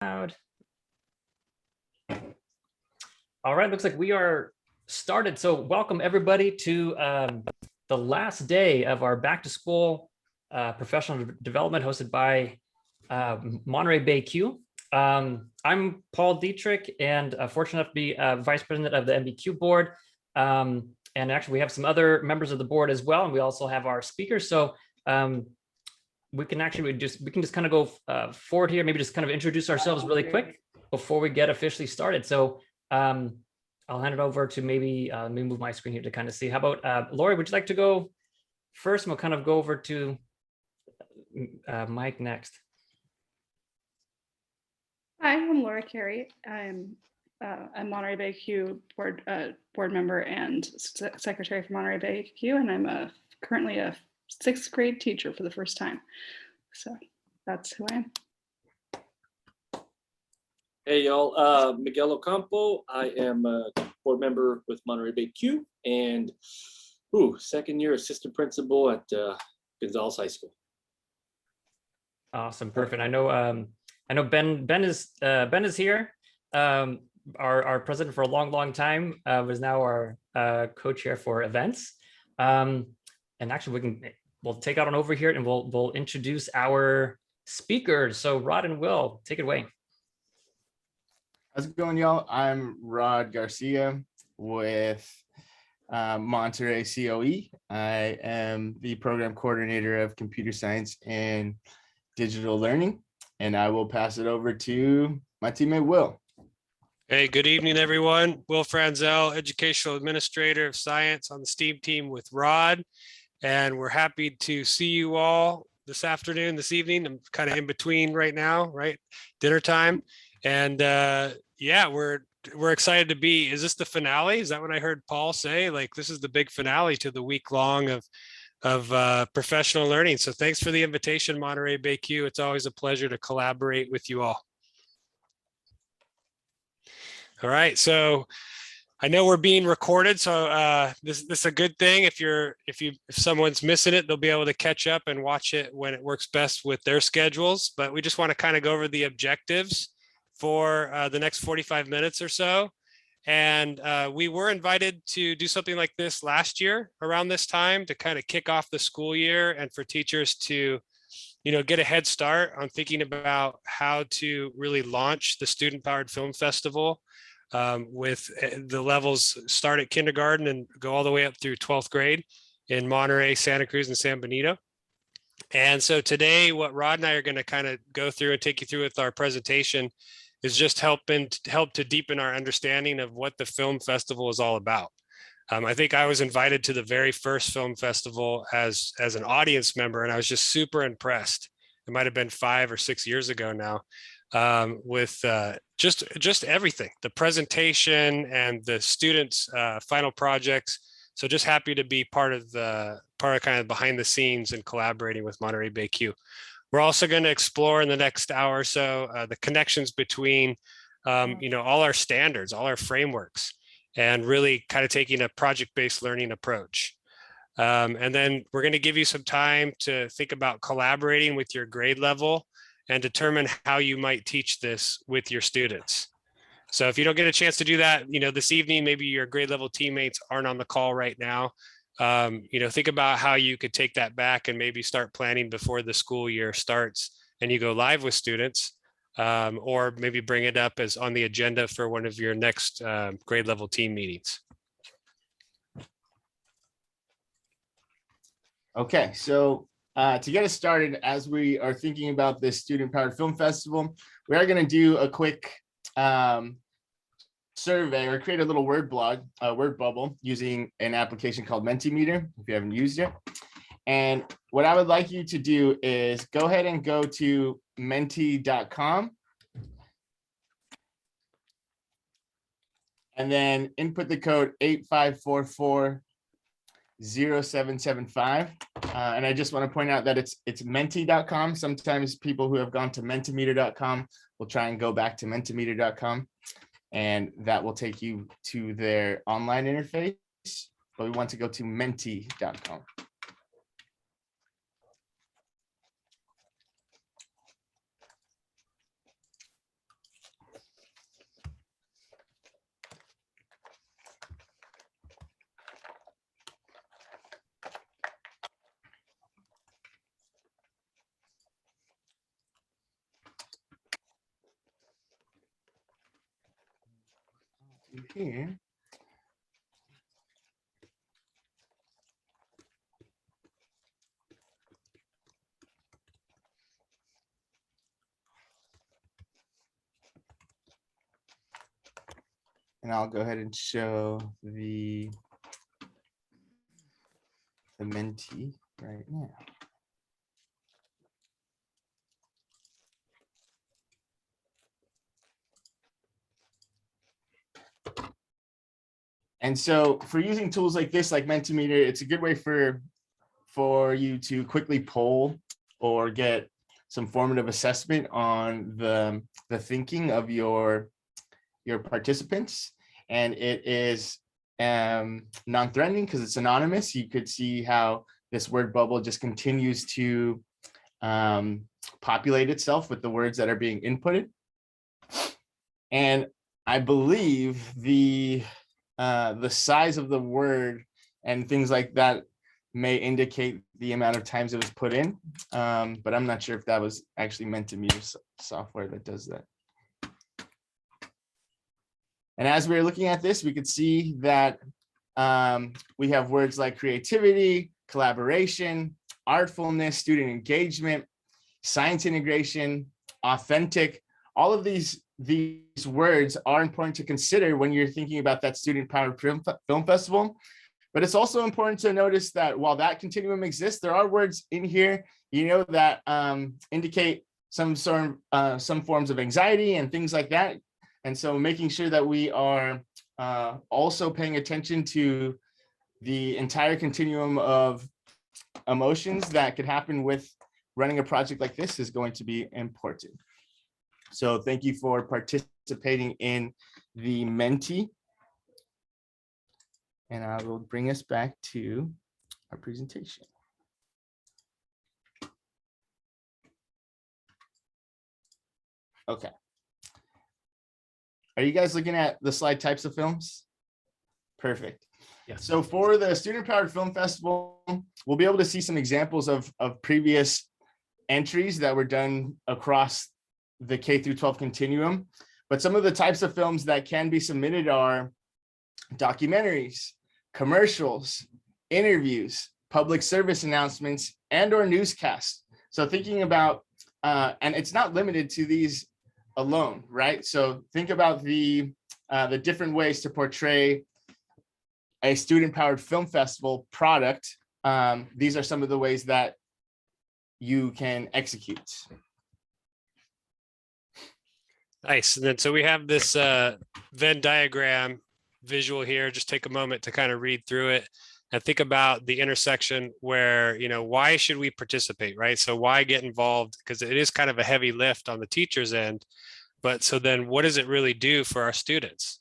All right, looks like we are started. So welcome everybody to the last day of our back to school professional development hosted by Monterey Bay CUE. I'm Paul Dietrich and fortunate enough to be vice president of the MBCUE board. And actually we have some other members of the board as well. And we also have our speakers. So we can just kind of go forward here, maybe just kind of introduce ourselves really quick before we get officially started. So I'll hand it over to maybe let me move my screen here to kind of see. How about Lori, would you like to go first? And we'll kind of go over to Mike next. Hi, I'm Laura Carey. I'm a Monterey Bay CUE board member and secretary for Monterey Bay CUE, and I'm currently a 6th grade teacher for the first time. So that's who I am. Hey y'all, Miguel Ocampo. I am a board member with Monterey Bay CUE and 2nd year assistant principal at Gonzales High School. Awesome, perfect. I know Ben is here. Our president for a long time, was now our co-chair for events. And actually we'll take out on over here and we'll introduce our speakers. So Rod and Will, take it away. How's it going, y'all? I'm Rod Garcia with Monterey COE. I am the program coordinator of computer science and digital learning, and I will pass it over to my teammate, Will. Hey, good evening, everyone. Will Franzell, educational administrator of science on the STEAM team with Rod. And we're happy to see you all this evening. I'm kind of in between right now, right? Dinner time. And yeah, we're excited to be. Is this the finale? Is that what I heard Paul say? Like, this is the big finale to the week long of professional learning. So thanks for the invitation, Monterey Bay CUE. It's always a pleasure to collaborate with you all. All right, so I know we're being recorded, so this is a good thing. If someone's missing it, they'll be able to catch up and watch it when it works best with their schedules. But we just want to kind of go over the objectives for the next 45 minutes or so. And we were invited to do something like this last year around this time to kind of kick off the school year and for teachers to, get a head start on thinking about how to really launch the Student Powered Film Festival with the levels start at kindergarten and go all the way up through 12th grade in Monterey, Santa Cruz, and San Benito. And so today, what Rod and I are going to kind of go through and take you through with our presentation is just help to deepen our understanding of what the film festival is all about. I think I was invited to the very first film festival as an audience member, and I was just super impressed. It might have been 5 or 6 years ago now, with just everything, the presentation and the students' final projects. So just happy to be part of kind of behind the scenes and collaborating with Monterey Bay CUE. We're also going to explore in the next hour or so the connections between, all our standards, all our frameworks, and really kind of taking a project-based learning approach. And then we're going to give you some time to think about collaborating with your grade level and determine how you might teach this with your students. So if you don't get a chance to do that, this evening, maybe your grade level teammates aren't on the call right now. Think about how you could take that back and maybe start planning before the school year starts and you go live with students, or maybe bring it up as on the agenda for one of your next grade level team meetings. Okay, so to get us started, as we are thinking about this Student Powered Film Festival, we are going to do a quick survey or create a little word bubble using an application called Mentimeter, if you haven't used it. And what I would like you to do is go ahead and go to menti.com and then input the code 85440775. And I just want to point out that it's menti.com. Sometimes people who have gone to mentimeter.com will try and go back to mentimeter.com, and that will take you to their online interface. But we want to go to menti.com. here. And I'll go ahead and show the Menti right now. And so for using tools like this, like Mentimeter, it's a good way for you to quickly poll or get some formative assessment on the thinking of your participants. And it is non-threatening because it's anonymous. You could see how this word bubble just continues to populate itself with the words that are being inputted. And I believe the size of the word and things like that may indicate the amount of times it was put in, but I'm not sure if that was actually Mentimeter software that does that. And as we were looking at this, we could see that we have words like creativity, collaboration, artfulness, student engagement, science integration, authentic. All of these words are important to consider when you're thinking about that student-powered film festival. But it's also important to notice that while that continuum exists, there are words in here, that indicate some forms of anxiety and things like that. And so making sure that we are also paying attention to the entire continuum of emotions that could happen with running a project like this is going to be important. So thank you for participating in the Menti. And I will bring us back to our presentation. Okay. Are you guys looking at the slide types of films? Perfect. Yes. So for the Student Powered Film Festival, we'll be able to see some examples of previous entries that were done across the K through 12 continuum. But some of the types of films that can be submitted are documentaries, commercials, interviews, public service announcements, and/or newscasts. So thinking about, and it's not limited to these alone, right? So think about the different ways to portray a student-powered film festival product. These are some of the ways that you can execute. Nice. And then so we have this Venn diagram visual here. Just take a moment to kind of read through it and think about the intersection where, why should we participate, right? So why get involved? Because it is kind of a heavy lift on the teacher's end. But so then what does it really do for our students?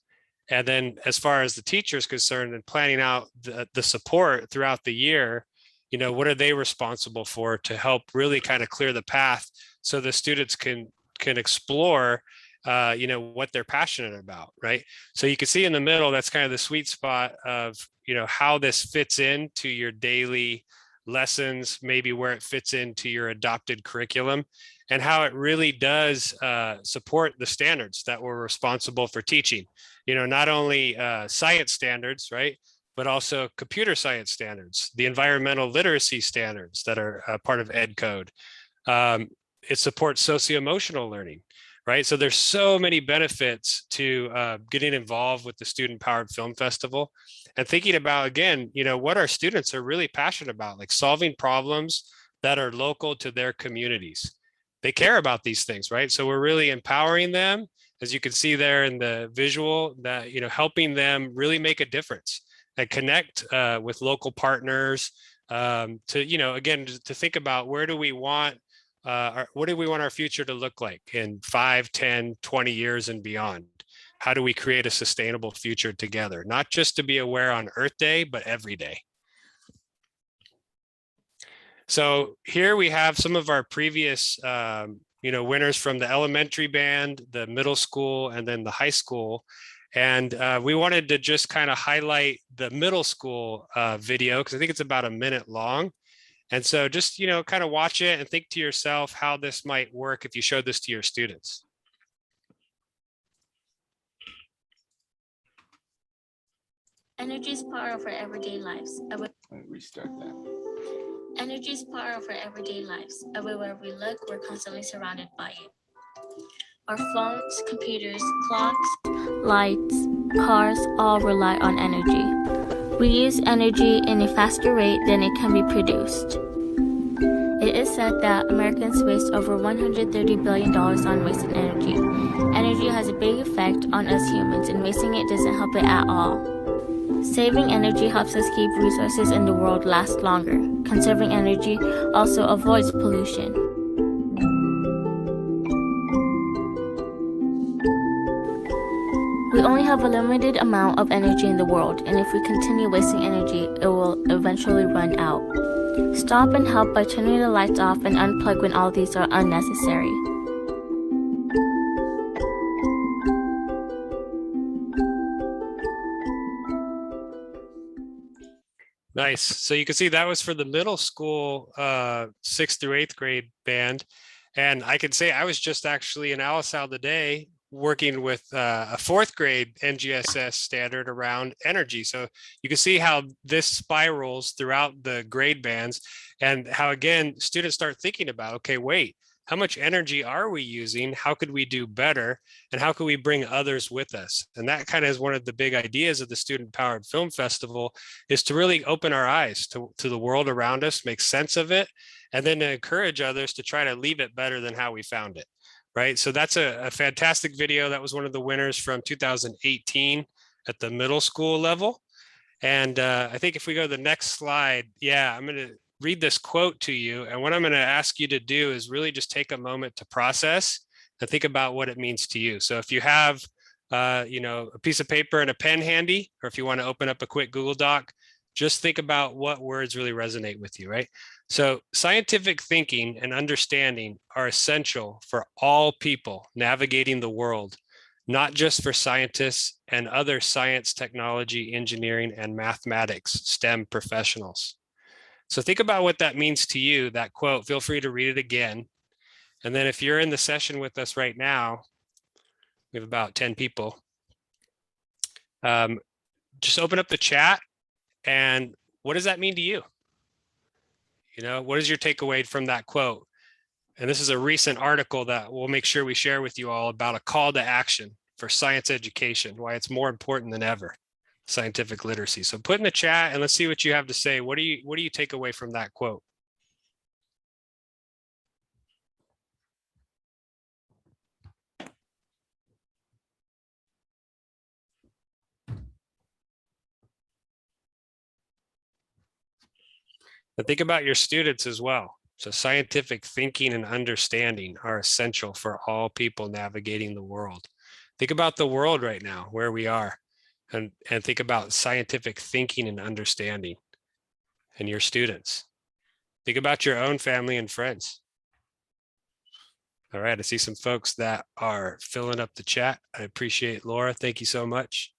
And then as far as the teacher is concerned and planning out the support throughout the year, what are they responsible for to help really kind of clear the path so the students can explore what they're passionate about, right? So you can see in the middle, that's kind of the sweet spot of, how this fits into your daily lessons, maybe where it fits into your adopted curriculum, and how it really does support the standards that we're responsible for teaching. Not only science standards, right, but also computer science standards, the environmental literacy standards that are part of Eld Code. It supports socio-emotional learning, right? So there's so many benefits to getting involved with the Student Powered Film Festival and thinking about, again, what our students are really passionate about, like solving problems that are local to their communities. They care about these things, right? So we're really empowering them, as you can see there in the visual, that, helping them really make a difference and connect with local partners to, again, to think about what do we want our future to look like in 5, 10, 20 years and beyond? How do we create a sustainable future together? Not just to be aware on Earth Day, but every day. So here we have some of our previous, winners from the elementary band, the middle school, and then the high school. And we wanted to just kind of highlight the middle school video, because I think it's about a minute long. And so just, kind of watch it and think to yourself how this might work if you showed this to your students. Energy is power of our everyday lives. Let me restart that. Energy is power of our everyday lives. Everywhere we look, we're constantly surrounded by it. Our phones, computers, clocks, lights, cars all rely on energy. We use energy in a faster rate than it can be produced. It is said that Americans waste over $130 billion on wasted energy. Energy has a big effect on us humans, and wasting it doesn't help it at all. Saving energy helps us keep resources in the world last longer. Conserving energy also avoids pollution. We only have a limited amount of energy in the world, and if we continue wasting energy, it will eventually run out. Stop and help by turning the lights off and unplug when all these are unnecessary. Nice. So you can see that was for the middle school 6th through 8th grade band. And I can say I was just actually in Alisal today working with a 4th grade NGSS standard around energy. So you can see how this spirals throughout the grade bands and how, again, students start thinking about, okay, wait, how much energy are we using? How could we do better? And how could we bring others with us? And that kind of is one of the big ideas of the Student Powered Film Festival, is to really open our eyes to the world around us, make sense of it, and then to encourage others to try to leave it better than how we found it. Right. So that's a fantastic video. That was one of the winners from 2018 at the middle school level. And I think if we go to the next slide, yeah, I'm going to read this quote to you. And what I'm going to ask you to do is really just take a moment to process and think about what it means to you. So if you have, a piece of paper and a pen handy, or if you want to open up a quick Google Doc, just think about what words really resonate with you, right? So scientific thinking and understanding are essential for all people navigating the world, not just for scientists and other science, technology, engineering, and mathematics STEM professionals. So think about what that means to you, that quote. Feel free to read it again. And then if you're in the session with us right now, we have about 10 people. Just open up the chat. And what does that mean to you? What is your takeaway from that quote? And this is a recent article that we'll make sure we share with you all about a call to action for science education, why it's more important than ever, scientific literacy. So put in the chat and let's see what you have to say. What do you take away from that quote? But think about your students as well. So scientific thinking and understanding are essential for all people navigating the world. Think about the world right now, where we are, and think about scientific thinking and understanding and your students. Think about your own family and friends. All right, I see some folks that are filling up the chat. I appreciate Laura. Thank you so much.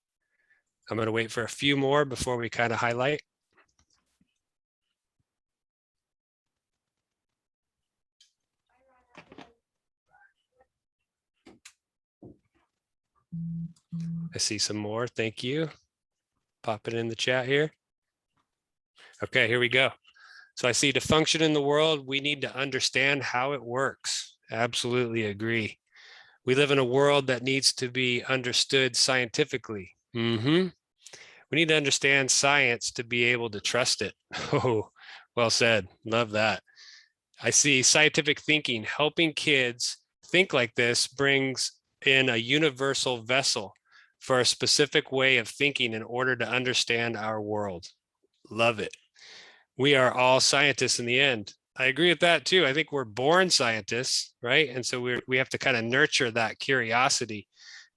I'm going to wait for a few more before we kind of highlight. I see some more. Thank you. Pop it in the chat here. Okay, here we go. So I see, to function in the world, we need to understand how it works. Absolutely agree. We live in a world that needs to be understood scientifically. We need to understand science to be able to trust it. Oh, well said. Love that. I see scientific thinking, helping kids think like this, brings in a universal vessel for a specific way of thinking in order to understand our world. Love it. We are all scientists in the end. I agree with that too. I think we're born scientists, right? And so we have to kind of nurture that curiosity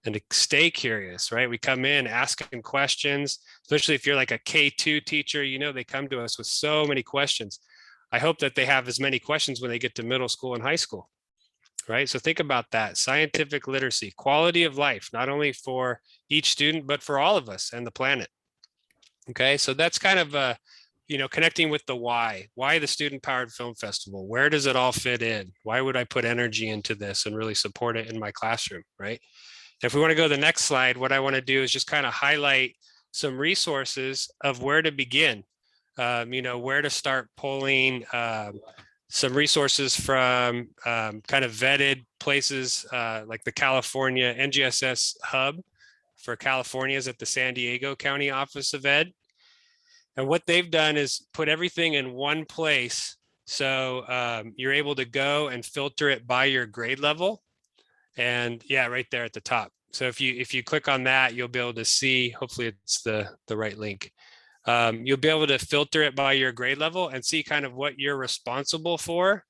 and to stay curious, right? We come in asking questions, especially if you're like a K2 teacher, they come to us with so many questions. I hope that they have as many questions when they get to middle school and high school, right? So think about that. Scientific literacy, quality of life, not only for each student, but for all of us and the planet. Okay, so that's kind of connecting with the why the Student Powered Film Festival. Where does it all fit in? Why would I put energy into this and really support it in my classroom, right? If we want to go to the next slide, what I want to do is just kind of highlight some resources of where to begin, where to start pulling some resources from kind of vetted places like the California NGSS hub for California is at the San Diego County Office of Ed. And what they've done is put everything in one place. So you're able to go and filter it by your grade level. And yeah, right there at the top. So if you click on that, you'll be able to see, hopefully it's the right link. You'll be able to filter it by your grade level and see kind of what you're responsible for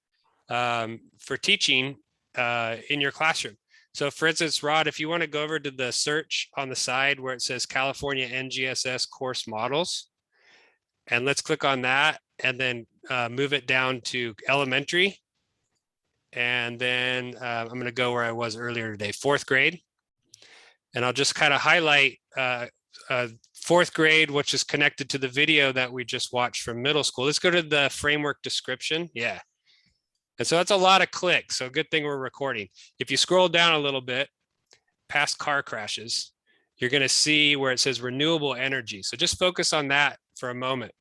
teaching in your classroom. So for instance, Rod, if you want to go over to the search on the side where it says California NGSS course models, and let's click on that and then move it down to elementary. And then I'm going to go where I was earlier today, 4th grade. And I'll just kind of highlight 4th grade, which is connected to the video that we just watched from middle school. Let's go to the framework description. Yeah. And so that's a lot of clicks. So good thing we're recording. If you scroll down a little bit past car crashes, you're going to see where it says renewable energy. So just focus on that for a moment.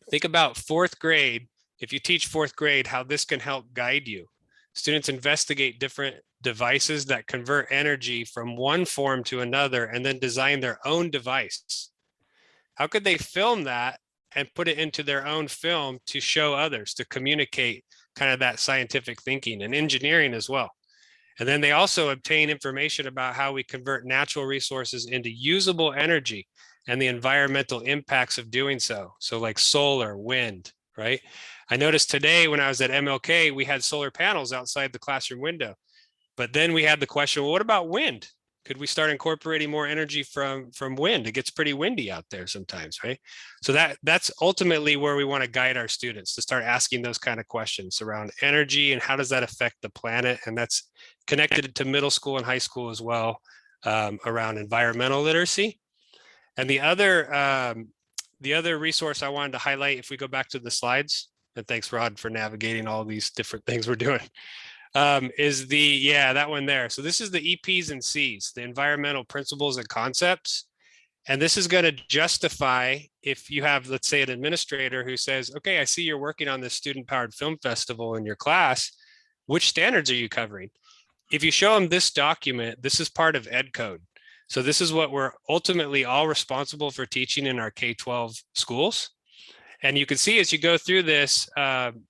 Think about 4th grade. If you teach 4th grade, how this can help guide you. Students investigate different devices that convert energy from one form to another and then design their own device. How could they film that and put it into their own film to show others, to communicate kind of that scientific thinking and engineering as well? And then they also obtain information about how we convert natural resources into usable energy and the environmental impacts of doing so. So like solar, wind, right? I noticed today when I was at MLK, we had solar panels outside the classroom window. But then we had the question, well, what about wind? Could we start incorporating more energy from wind? It gets pretty windy out there sometimes, right? So that's ultimately where we want to guide our students, to start asking those kind of questions around energy and how does that affect the planet? And that's connected to middle school and high school as well, around environmental literacy. And the other resource I wanted to highlight, if we go back to the slides, and thanks Rod for navigating all these different things we're doing, is that one there. So this is the EPs and Cs, the environmental principles and concepts. And this is going to justify if you have, let's say, an administrator who says, okay, I see you're working on this student powered film festival in your class. Which standards are you covering? If you show them this document, this is part of Ed Code. So this is what we're ultimately all responsible for teaching in our K-12 schools. And you can see as you go through this,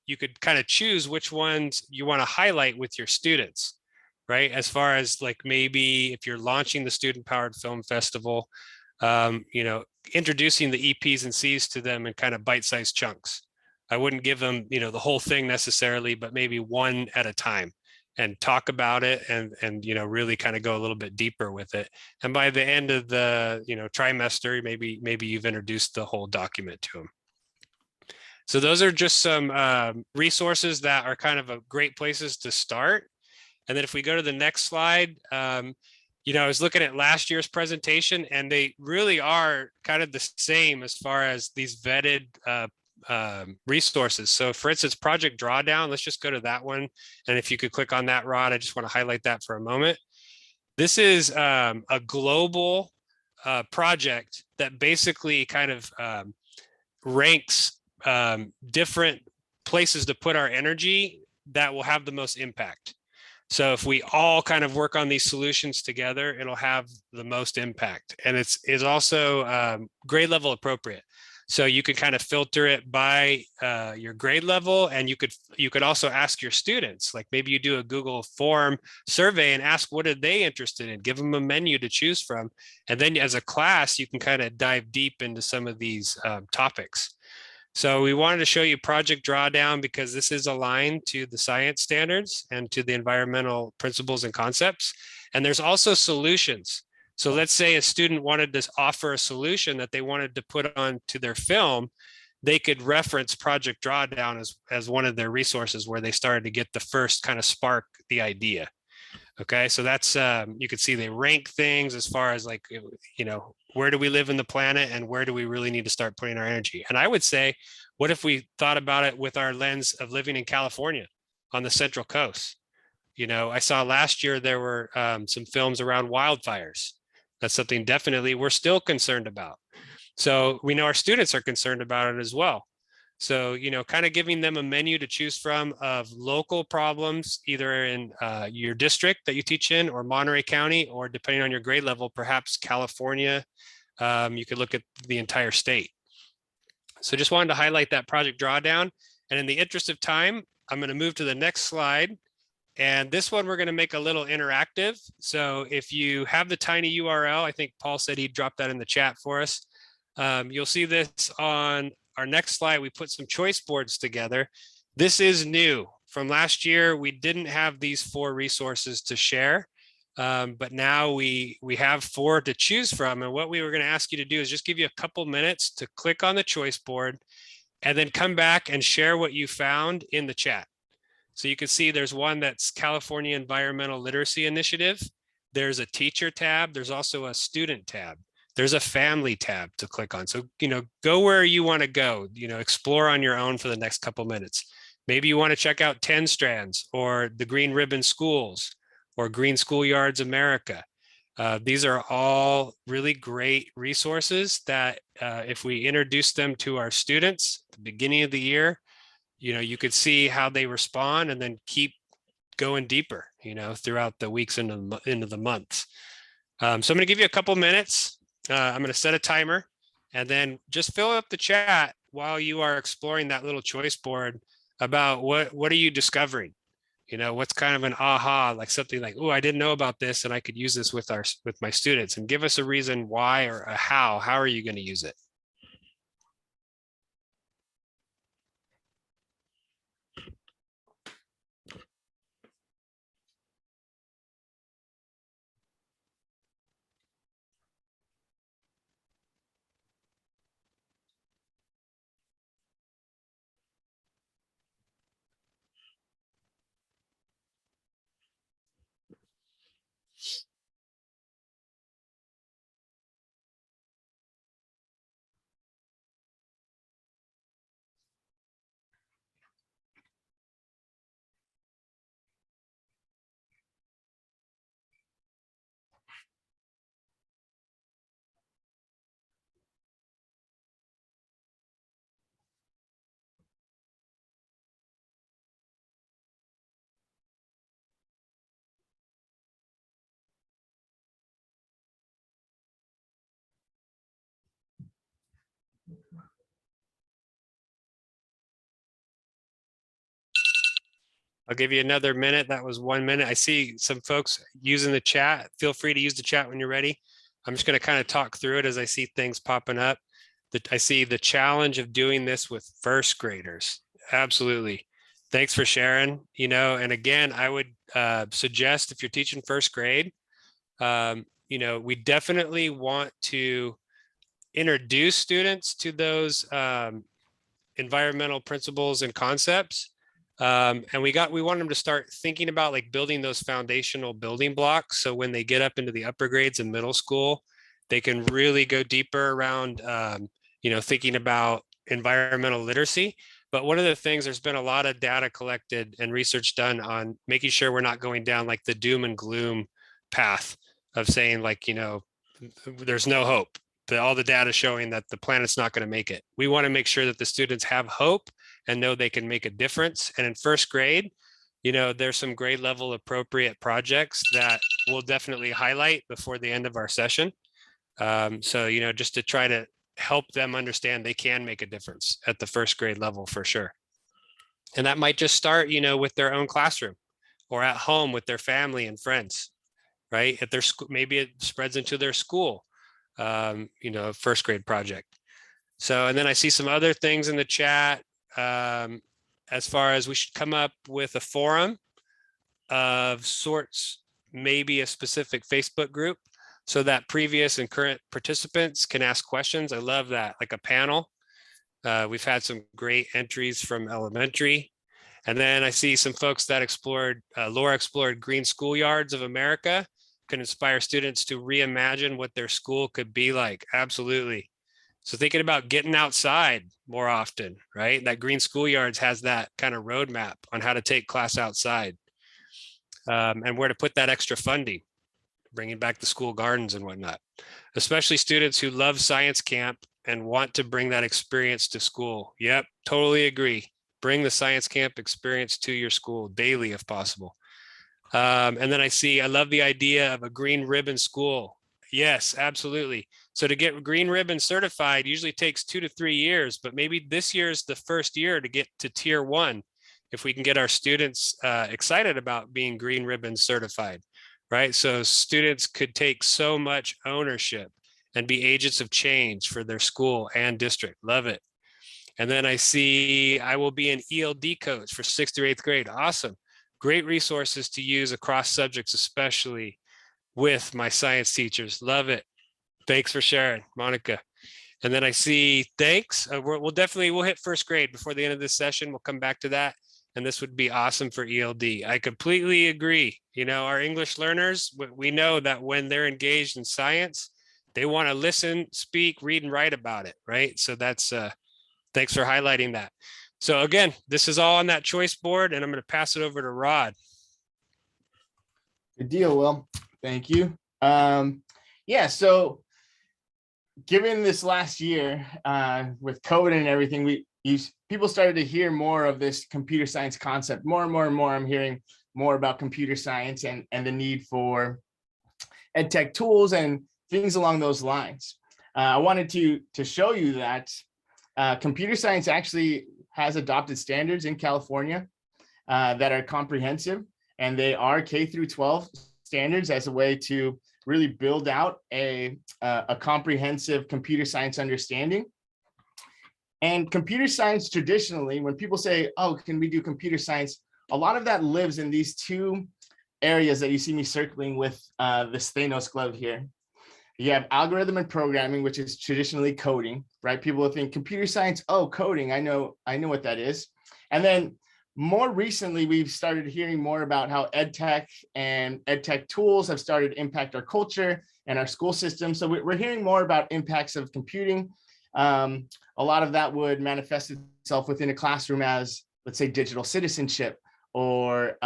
you could kind of choose which ones you want to highlight with your students, right? As far as like maybe if you're launching the Student Powered Film Festival, introducing the EPs and Cs to them in kind of bite-sized chunks. I wouldn't give them, the whole thing necessarily, but maybe one at a time and talk about it and really kind of go a little bit deeper with it. And by the end of the, trimester, maybe you've introduced the whole document to them. So those are just some resources that are kind of great places to start. And then if we go to the next slide, I was looking at last year's presentation and they really are kind of the same as far as these vetted resources. So for instance, Project Drawdown, let's just go to that one. And if you could click on that, Rod, I just want to highlight that for a moment. This is a global project that basically kind of ranks different places to put our energy that will have the most impact. So if we all kind of work on these solutions together, it'll have the most impact. And it's also grade level appropriate. So you can kind of filter it by your grade level, and you could also ask your students, like maybe you do a Google form survey and ask what are they interested in, give them a menu to choose from. And then as a class, you can kind of dive deep into some of these topics. So we wanted to show you Project Drawdown because this is aligned to the science standards and to the environmental principles and concepts. And there's also solutions. So let's say a student wanted to offer a solution that they wanted to put onto their film, they could reference Project Drawdown as one of their resources where they started to get the first kind of spark the idea. Okay, so that's, you can see they rank things as far as like, where do we live in the planet and where do we really need to start putting our energy? And I would say, what if we thought about it with our lens of living in California on the Central Coast? I saw last year there were some films around wildfires. That's something definitely we're still concerned about. So we know our students are concerned about it as well. So, kind of giving them a menu to choose from of local problems, either in your district that you teach in, or Monterey County, or depending on your grade level, perhaps California. You could look at the entire state. So just wanted to highlight that project drawdown. And in the interest of time, I'm going to move to the next slide. And this one, we're going to make a little interactive. So if you have the tiny URL, I think Paul said he'd drop that in the chat for us. You'll see this on our next slide. We put some choice boards together. This is new. From last year, we didn't have these 4 resources to share, but now we have 4 to choose from. And what we were going to ask you to do is just give you a couple minutes to click on the choice board and then come back and share what you found in the chat. So you can see there's one that's California Environmental Literacy Initiative. There's a teacher tab. There's also a student tab. There's a family tab to click on. So, go where you want to go, explore on your own for the next couple minutes. Maybe you want to check out 10 Strands or the Green Ribbon Schools or Green Schoolyards America. These are all really great resources that if we introduce them to our students at the beginning of the year, you could see how they respond and then keep going deeper, throughout the weeks into the months. So I'm going to give you a couple minutes. I'm going to set a timer and then just fill up the chat while you are exploring that little choice board about what are you discovering? What's kind of an aha, like something like, oh, I didn't know about this and I could use this with my students, and give us a reason why or a how are you going to use it? I'll give you another minute. That was 1 minute. I see some folks using the chat. Feel free to use the chat when you're ready. I'm just going to kind of talk through it as I see things popping up. I see the challenge of doing this with first graders. Absolutely. Thanks for sharing. And again, I would suggest if you're teaching first grade, we definitely want to introduce students to those environmental principles and concepts. And we want them to start thinking about like building those foundational building blocks. So when they get up into the upper grades in middle school, they can really go deeper around, thinking about environmental literacy. But one of the things, there's been a lot of data collected and research done on making sure we're not going down like the doom and gloom path of saying like, there's no hope. All the data showing that the planet's not going to make it. We want to make sure that the students have hope and know they can make a difference. And in first grade, there's some grade level appropriate projects that we'll definitely highlight before the end of our session. So, just to try to help them understand they can make a difference at the first grade level for sure. And that might just start, with their own classroom or at home with their family and friends, right? At their school, maybe it spreads into their school, first grade project. So, and then I see some other things in the chat as far as we should come up with a forum of sorts, maybe a specific Facebook group so that previous and current participants can ask questions. I love that, like a panel. We've had some great entries from elementary. And then I see some folks that explored, Laura explored Green Schoolyards of America, can inspire students to reimagine what their school could be like. Absolutely. So thinking about getting outside more often, right? That Green Schoolyards has that kind of roadmap on how to take class outside and where to put that extra funding. bringing back the school gardens and whatnot, especially students who love science camp and want to bring that experience to school. Yep, totally agree. Bring the science camp experience to your school daily if possible. And then I love the idea of a green ribbon school. Yes, absolutely. So to get green ribbon certified usually takes 2 to 3 years, but maybe this year is the first year to get to tier 1. If we can get our students excited about being green ribbon certified, right? So students could take so much ownership and be agents of change for their school and district. Love it. And then I will be an ELD coach for 6th through 8th grade. Awesome. Great resources to use across subjects, especially with my science teachers. Love it. Thanks for sharing, Monica. And then I see, thanks. We'll hit 1st grade before the end of this session. We'll come back to that. And this would be awesome for ELD. I completely agree. You know, our English learners, we know that when they're engaged in science, they want to listen, speak, read, and write about it, right? So that's, thanks for highlighting that. So again, this is all on that choice board, and I'm going to pass it over to Rod. Good deal, Will. Thank you. Yeah, so given this last year with COVID and everything, people started to hear more of this computer science concept. More and more, I'm hearing more about computer science and the need for ed tech tools and things along those lines. I wanted to show you that computer science actually has adopted standards in California that are comprehensive, and they are K through 12 standards as a way to really build out a comprehensive computer science understanding. And computer science traditionally, when people say, oh, can we do computer science? A lot of that lives in these 2 areas that you see me circling with this Thanos glove here. You have algorithm and programming, which is traditionally coding, right? People will think computer science, oh, coding, I know what that is. And then more recently, we've started hearing more about how ed tech and ed tech tools have started to impact our culture and our school system. So we're hearing more about impacts of computing. A lot of that would manifest itself within a classroom as, let's say, digital citizenship, or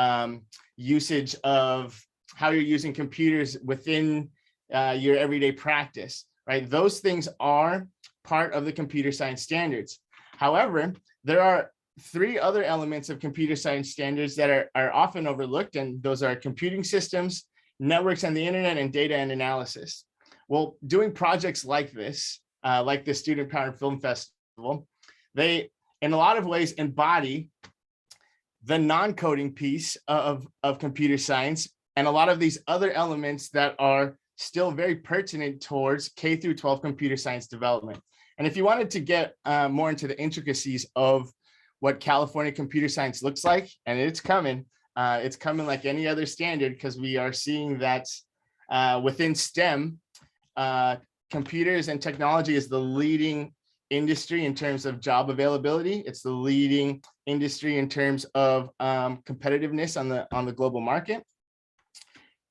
usage of how you're using computers within your everyday practice, right? Those things are part of the computer science standards. However, there are 3 other elements of computer science standards that are often overlooked, and those are computing systems, networks and the internet, and data and analysis. Well, doing projects like this, like the Student Powered Film Festival, they, in a lot of ways, embody the non-coding piece of computer science and a lot of these other elements that are still very pertinent towards K through 12 computer science development. And if you wanted to get more into the intricacies of what California computer science looks like, and it's coming like any other standard, because we are seeing that within STEM, computers and technology is the leading industry in terms of job availability. It's the leading industry in terms of competitiveness on the global market.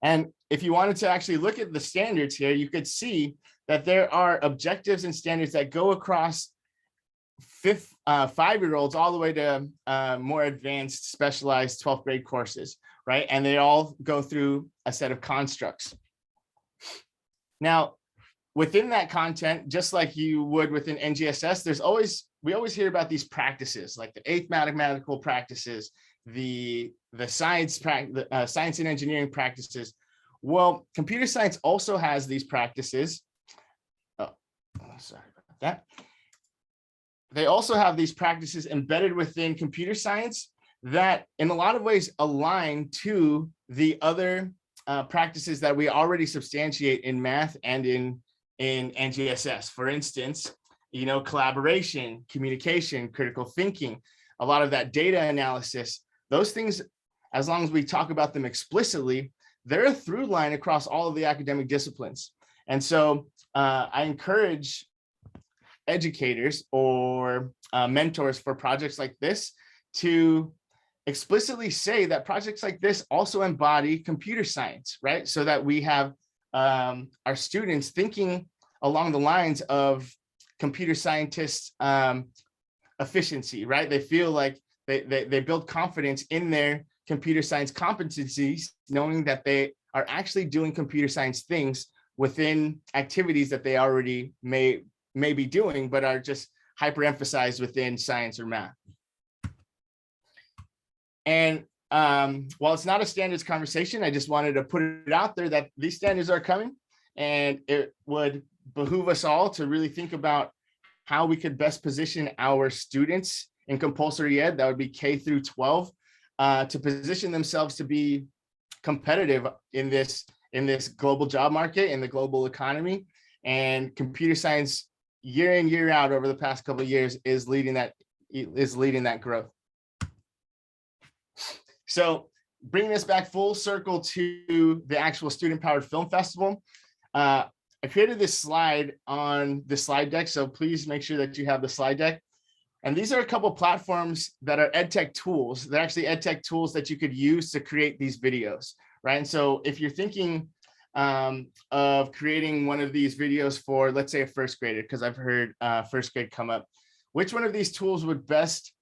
And if you wanted to actually look at the standards here, you could see that there are objectives and standards that go across 5-year-olds all the way to more advanced specialized 12th grade courses, right? And they all go through a set of constructs. Now, within that content, just like you would within NGSS, we always hear about these practices, like the 8th mathematical practices, the science and engineering practices. Well, computer science also has these practices. Oh, sorry about that. They also have these practices embedded within computer science that in a lot of ways align to the other practices that we already substantiate in math and in NGSS. For instance, collaboration, communication, critical thinking, a lot of that data analysis, those things, as long as we talk about them explicitly, they're a through line across all of the academic disciplines. And so I encourage educators or mentors for projects like this to explicitly say that projects like this also embody computer science, right? So that we have our students thinking along the lines of computer scientists' efficiency, right? They feel like they build confidence in their computer science competencies, knowing that they are actually doing computer science things within activities that they already may be doing, but are just hyper emphasized within science or math. And while it's not a standards conversation, I just wanted to put it out there that these standards are coming, and it would behoove us all to really think about how we could best position our students in compulsory ed, that would be K through 12, to position themselves to be competitive in this global job market, in the global economy. And computer science, year in, year out, over the past couple of years, is leading that growth. So bringing us back full circle to the actual student-powered film festival, I created this slide on the slide deck, so please make sure that you have the slide deck. And these are a couple platforms that are EdTech tools. They're actually EdTech tools that you could use to create these videos, right? And so if you're thinking of creating one of these videos for, let's say, a first grader, because I've heard first grade come up, which one of these tools would best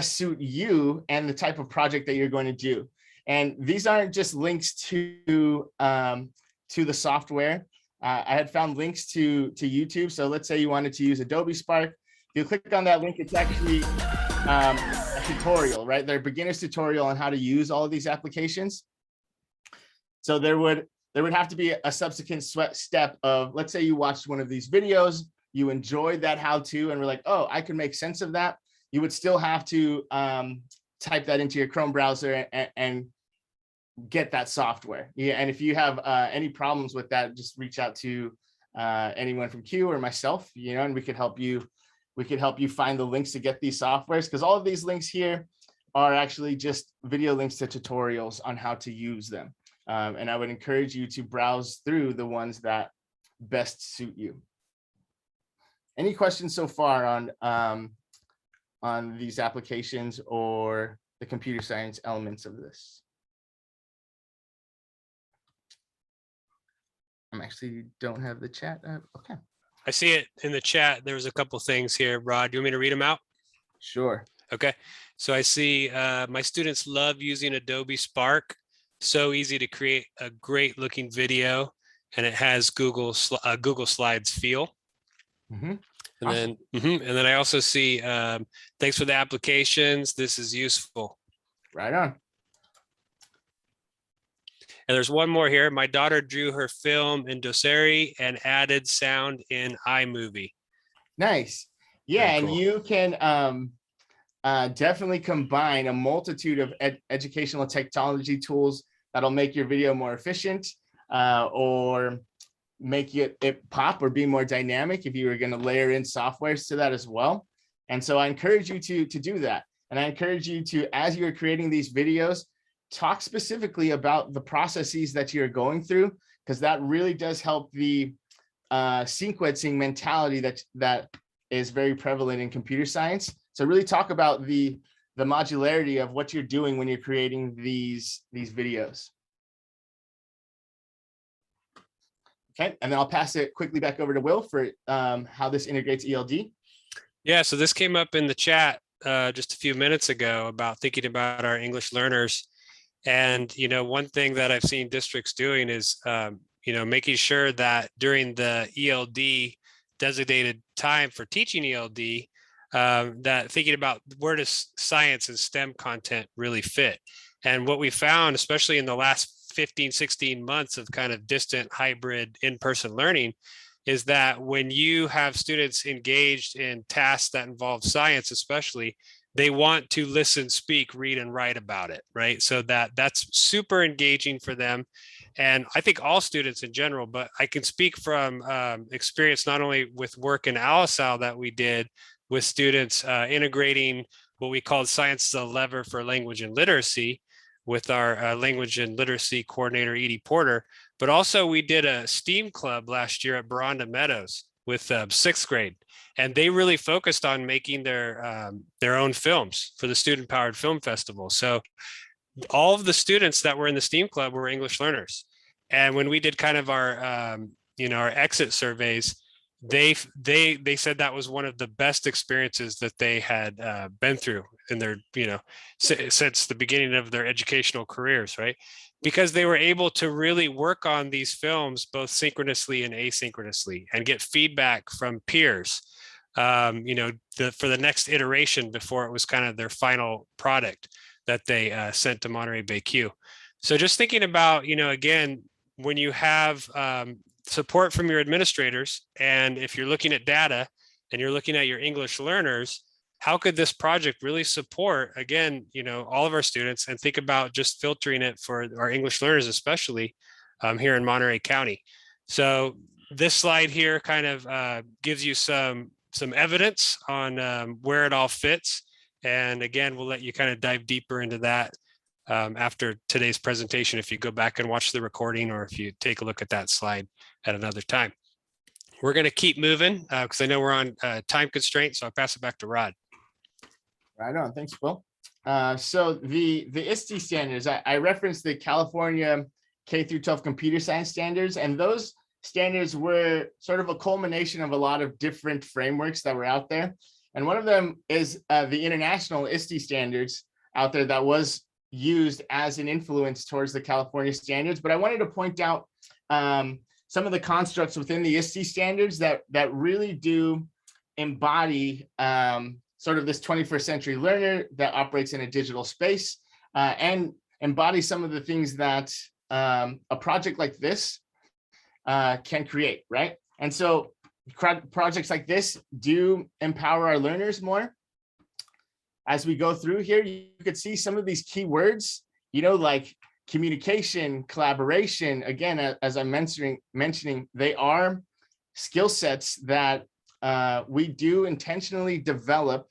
suit you and the type of project that you're going to do? And these aren't just links to the software. I had found links to YouTube. So let's say you wanted to use Adobe Spark. If you click on that link, it's actually a tutorial, right? They're beginner's tutorial on how to use all of these applications. So there would have to be a subsequent step of, let's say you watched one of these videos, you enjoyed that how-to, and were like, oh, I can make sense of that. You would still have to type that into your Chrome browser and get that software. Yeah, and if you have any problems with that, just reach out to anyone from CUE or myself, and we could help you. We could help you find the links to get these softwares, because all of these links here are actually just video links to tutorials on how to use them. And I would encourage you to browse through the ones that best suit you. Any questions so far on these applications or the computer science elements of this? I actually don't have the chat up. Okay. I see it in the chat. There was a couple things here. Rod, do you want me to read them out? Sure. Okay. So I see my students love using Adobe Spark. So easy to create a great looking video, and it has Google Slides feel. Mm-hmm. And Awesome. then I also see, thanks for the applications. This is useful. Right on. And there's one more here. My daughter drew her film in Doceri and added sound in iMovie. Nice. Yeah, Very cool. And you can definitely combine a multitude of educational technology tools that'll make your video more efficient or make it pop or be more dynamic if you were going to layer in softwares to that as well. And so I encourage you to do that. And I encourage you to, as you're creating these videos, talk specifically about the processes that you're going through, because that really does help the sequencing mentality that is very prevalent in computer science. So really talk about the modularity of what you're doing when you're creating these videos. Okay, and then I'll pass it quickly back over to Will for how this integrates ELD. Yeah, so this came up in the chat just a few minutes ago about thinking about our English learners. And, one thing that I've seen districts doing is, making sure that during the ELD designated time for teaching ELD, that thinking about where does science and STEM content really fit. And what we found, especially in the last 15, 16 months of kind of distant hybrid in-person learning, is that when you have students engaged in tasks that involve science, especially, they want to listen, speak, read, and write about it, right? So that's super engaging for them. And I think all students in general, but I can speak from experience, not only with work in ALISAL that we did with students integrating what we called science as a lever for language and literacy with our language and literacy coordinator, Edie Porter, but also we did a STEAM club last year at Baranda Meadows with sixth grade. And they really focused on making their own films for the Student Powered Film Festival. So all of the students that were in the STEAM club were English learners. And when we did kind of our, our exit surveys, they said that was one of the best experiences that they had been through in their, since the beginning of their educational careers, right? Because they were able to really work on these films both synchronously and asynchronously and get feedback from peers, for the next iteration before it was kind of their final product that they sent to Monterey Bay CUE. So just thinking about, again, when you have support from your administrators, and if you're looking at data and you're looking at your English learners, how could this project really support, again, all of our students, and think about just filtering it for our English learners, especially here in Monterey County. So this slide here kind of gives you some evidence on where it all fits. And again, we'll let you kind of dive deeper into that after today's presentation, if you go back and watch the recording, or if you take a look at that slide at another time. We're going to keep moving because I know we're on time constraints, so I'll pass it back to Rod. Right on. Thanks, Will. So the ISTE standards, I referenced the California K through 12 computer science standards, and those standards were sort of a culmination of a lot of different frameworks that were out there. And one of them is the international ISTE standards out there that was used as an influence towards the California standards. But I wanted to point out some of the constructs within the ISTE standards that really do embody sort of this 21st century learner that operates in a digital space and embody some of the things that a project like this can create, right? And so projects like this do empower our learners more. As we go through here, you could see some of these key words, like communication, collaboration. Again, as I'm mentioning, they are skill sets that we do intentionally develop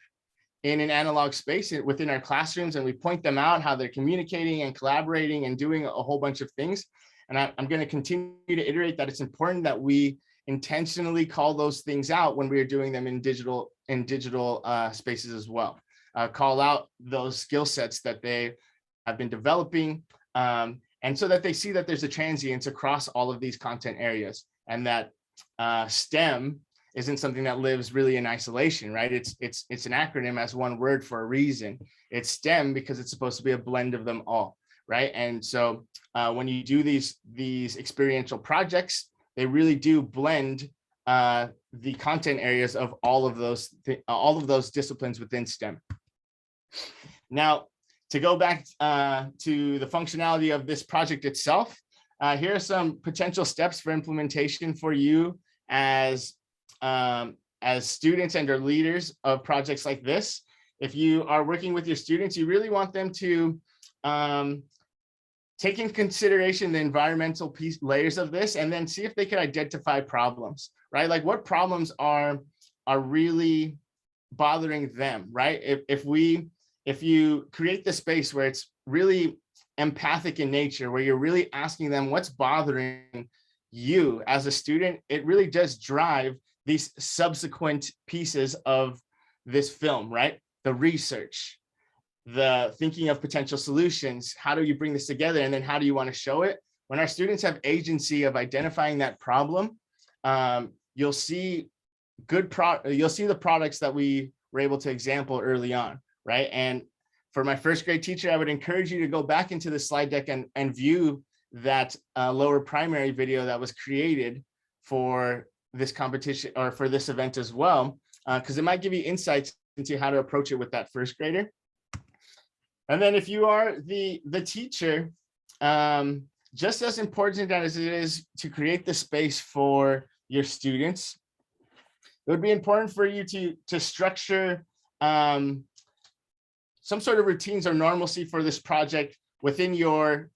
in an analog space within our classrooms, and we point them out, how they're communicating and collaborating and doing a whole bunch of things. And I'm going to continue to iterate that it's important that we intentionally call those things out when we are doing them in digital spaces as well. Call out those skill sets that they have been developing, and so that they see that there's a transience across all of these content areas, and that STEM isn't something that lives really in isolation, right? It's an acronym as one word for a reason. It's STEM because it's supposed to be a blend of them all, right? And so when you do these experiential projects, they really do blend the content areas of all of those disciplines within STEM. Now, to go back to the functionality of this project itself, here are some potential steps for implementation for you as students and or leaders of projects like this. If you are working with your students, you really want them to take in consideration the environmental layers of this, and then see if they can identify problems, right? Like what problems are really bothering them, right? If you create the space where it's really empathic in nature, where you're really asking them what's bothering you as a student, it really does drive these subsequent pieces of this film, right? The research, the thinking of potential solutions, how do you bring this together, and then how do you want to show it? When our students have agency of identifying that problem, you'll see the products that we were able to example early on, right? And for my first grade teacher, I would encourage you to go back into the slide deck and view that lower primary video that was created for this competition or for this event as well, because it might give you insights into how to approach it with that first grader. And then if you are the teacher, just as important as it is to create the space for your students, it would be important for you to structure some sort of routines or normalcy for this project within your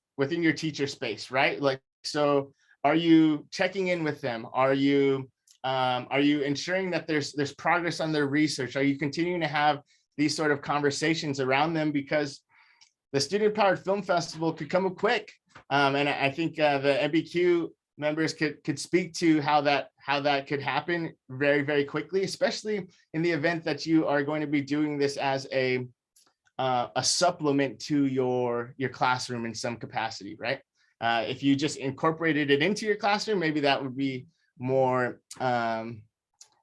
teacher space, right? Like, so are you checking in with them? Are you ensuring that there's progress on their research? Are you continuing to have these sort of conversations around them? Because the Student Powered Film Festival could come up quick. And I think the MBCUE members could speak to how that could happen very, very quickly, especially in the event that you are going to be doing this as a supplement to your classroom in some capacity, right? If you just incorporated it into your classroom, maybe that would be more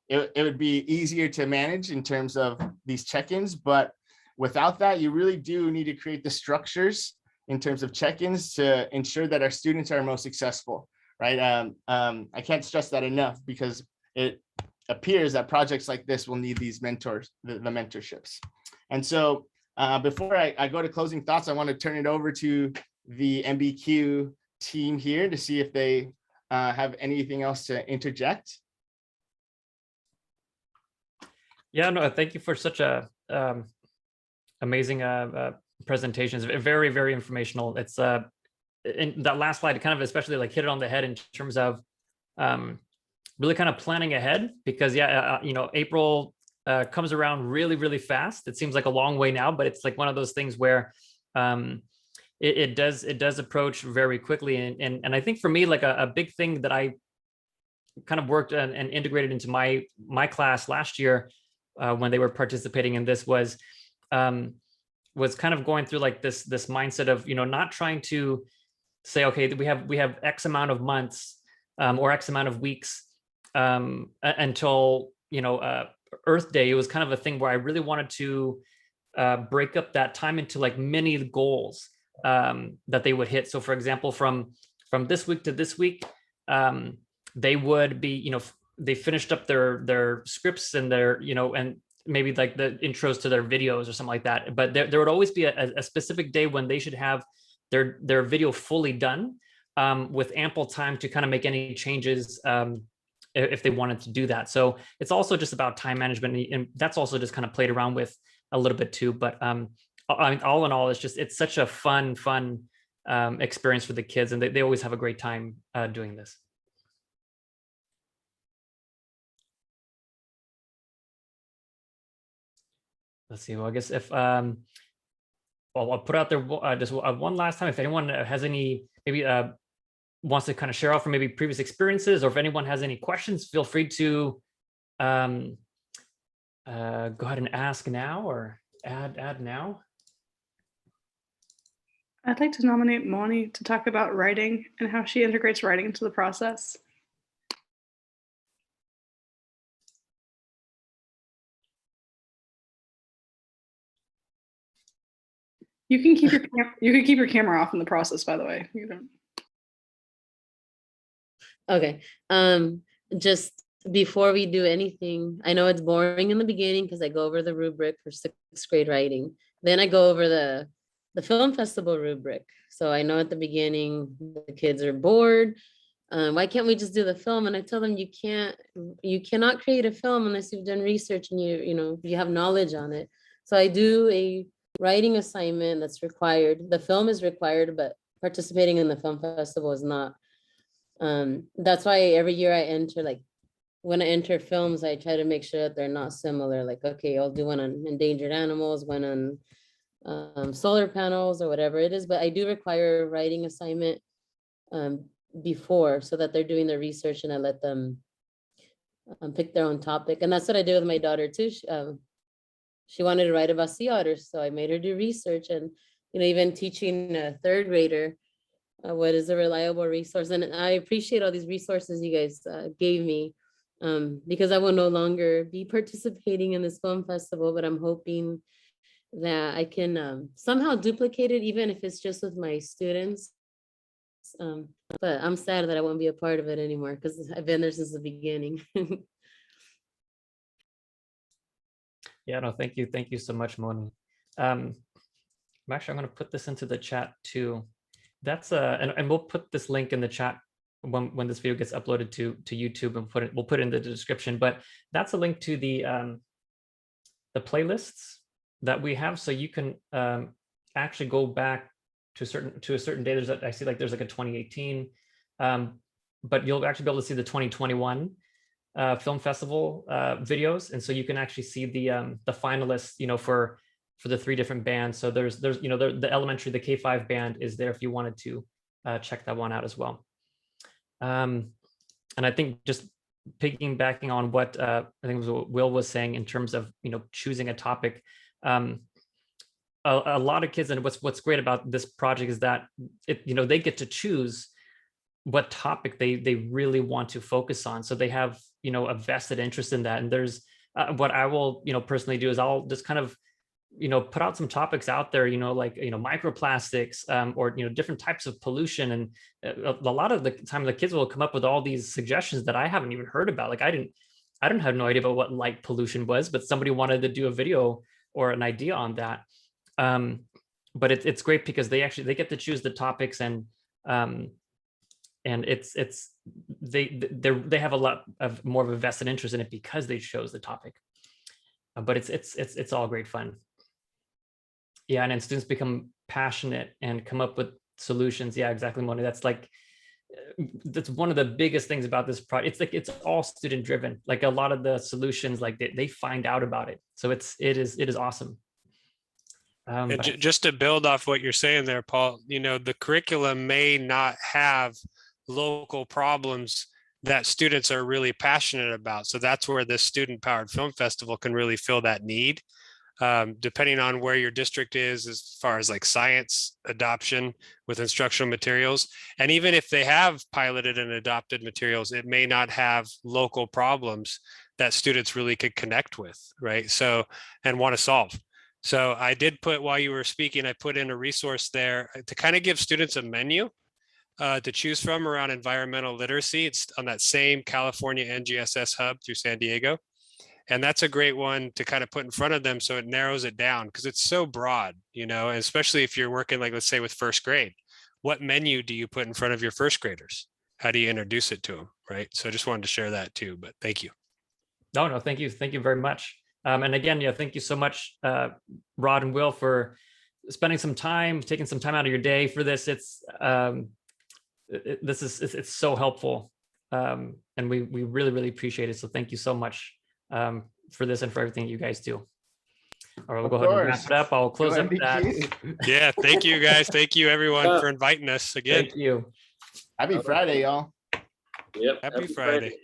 it would be easier to manage in terms of these check-ins. But without that, you really do need to create the structures in terms of check-ins to ensure that our students are most successful, right? I can't stress that enough, because it appears that projects like this will need these mentors, the mentorships. And so before I go to closing thoughts, I want to turn it over to the MBCUE team here to see if they have anything else to interject. Yeah, no, thank you for such a amazing presentations. Very, very informational. It's in that last slide, kind of especially like hit it on the head in terms of really kind of planning ahead, because yeah, you know, April comes around really, really fast. It seems like a long way now, but it's like one of those things where it does approach very quickly. And I think for me, like a big thing that I kind of worked and integrated into my class last year when they were participating in this was kind of going through like this mindset of, you know, not trying to say, okay, we have X amount of months or X amount of weeks until, you know, Earth Day. It was kind of a thing where I really wanted to break up that time into like mini goals that they would hit. So for example, from this week to this week, they would be, you know, they finished up their scripts and their, you know, and maybe like the intros to their videos or something like that. But there would always be a specific day when they should have their video fully done with ample time to kind of make any changes if they wanted to do that. So it's also just about time management, and that's also just kind of played around with a little bit too. But all in all, it's such a fun experience for the kids, and they always have a great time doing this. Let's see. Well, I guess if well, I'll put out there just one last time. If anyone has any, maybe wants to kind of share out from maybe previous experiences, or if anyone has any questions, feel free to go ahead and ask now or add now. I'd like to nominate Moni to talk about writing and how she integrates writing into the process. You can keep your camera off in the process, by the way. You don't. Okay. Just before we do anything, I know it's boring in the beginning because I go over the rubric for 6th grade writing. Then I go over the film festival rubric. So I know at the beginning the kids are bored. Why can't we just do the film? And I tell them you cannot create a film unless you've done research and you have knowledge on it. So I do a writing assignment that's required. The film is required, but participating in the film festival is not. That's why every year I enter, like when I enter films, I try to make sure that they're not similar. Like, okay, I'll do one on endangered animals, one on solar panels or whatever it is. But I do require a writing assignment before, so that they're doing their research, and I let them pick their own topic. And that's what I do with my daughter too. She wanted to write about sea otters, so I made her do research. And even teaching a 3rd grader what is a reliable resource. And I appreciate all these resources you guys gave me, because I will no longer be participating in this film festival, but I'm hoping that I can somehow duplicate it, even if it's just with my students. But I'm sad that I won't be a part of it anymore, because I've been there since the beginning. Yeah, no, thank you. Thank you so much, Moni. I'm going to put this into the chat too. That's and we'll put this link in the chat when this video gets uploaded to YouTube, and we'll put it in the description. But that's a link to the playlists that we have, so you can actually go back to a certain day. There's I see like there's like a 2018, but you'll actually be able to see the 2021 film festival videos, and so you can actually see the finalists, for the 3 different bands. So there's the elementary, the K5 band is there if you wanted to check that one out as well. And I think just piggybacking on what I think was what Will was saying in terms of choosing a topic. A lot of kids, and what's great about this project is that they get to choose what topic they really want to focus on. So they have, you know, a vested interest in that. And there's what I will, you know, personally do is I'll just kind of, you know, put out some topics out there, you know, like, you know, microplastics, or, you know, different types of pollution. And a lot of the time the kids will come up with all these suggestions that I haven't even heard about. Like I don't have no idea about what light pollution was, but somebody wanted to do a video or an idea on that. But it's great because they get to choose the topics, and they have a lot of more of a vested interest in it because they chose the topic. But it's all great fun. Yeah, and then students become passionate and come up with solutions. Yeah, exactly, Moni. That's one of the biggest things about this project. It's like it's all student driven. Like a lot of the solutions, like they find out about it. So it is awesome. And just to build off what you're saying there, Paul, you know, the curriculum may not have local problems that students are really passionate about. So that's where this student powered film festival can really fill that need. Depending on where your district is as far as like science adoption with instructional materials. And even if they have piloted and adopted materials, it may not have local problems that students really could connect with, right? So, and want to solve. So I did put, while you were speaking, I put in a resource there to kind of give students a menu to choose from around environmental literacy. It's on that same California NGSS hub through San Diego. And that's a great one to kind of put in front of them. So it narrows it down because it's so broad, you know, and especially if you're working, like, let's say with first grade, what menu do you put in front of your first graders? How do you introduce it to them? Right. So I just wanted to share that too, but thank you. No, thank you. Thank you very much. And again, yeah, thank you so much, Rod and Will, for spending some time, taking some time out of your day for this. It's so helpful. And we really, really appreciate it. So thank you so much for this and for everything you guys do. All right, we'll go ahead and wrap it up. I'll close up that. Yeah, thank you guys. Thank you everyone for inviting us again. Thank you. Happy Friday, y'all. Yep. Happy Friday.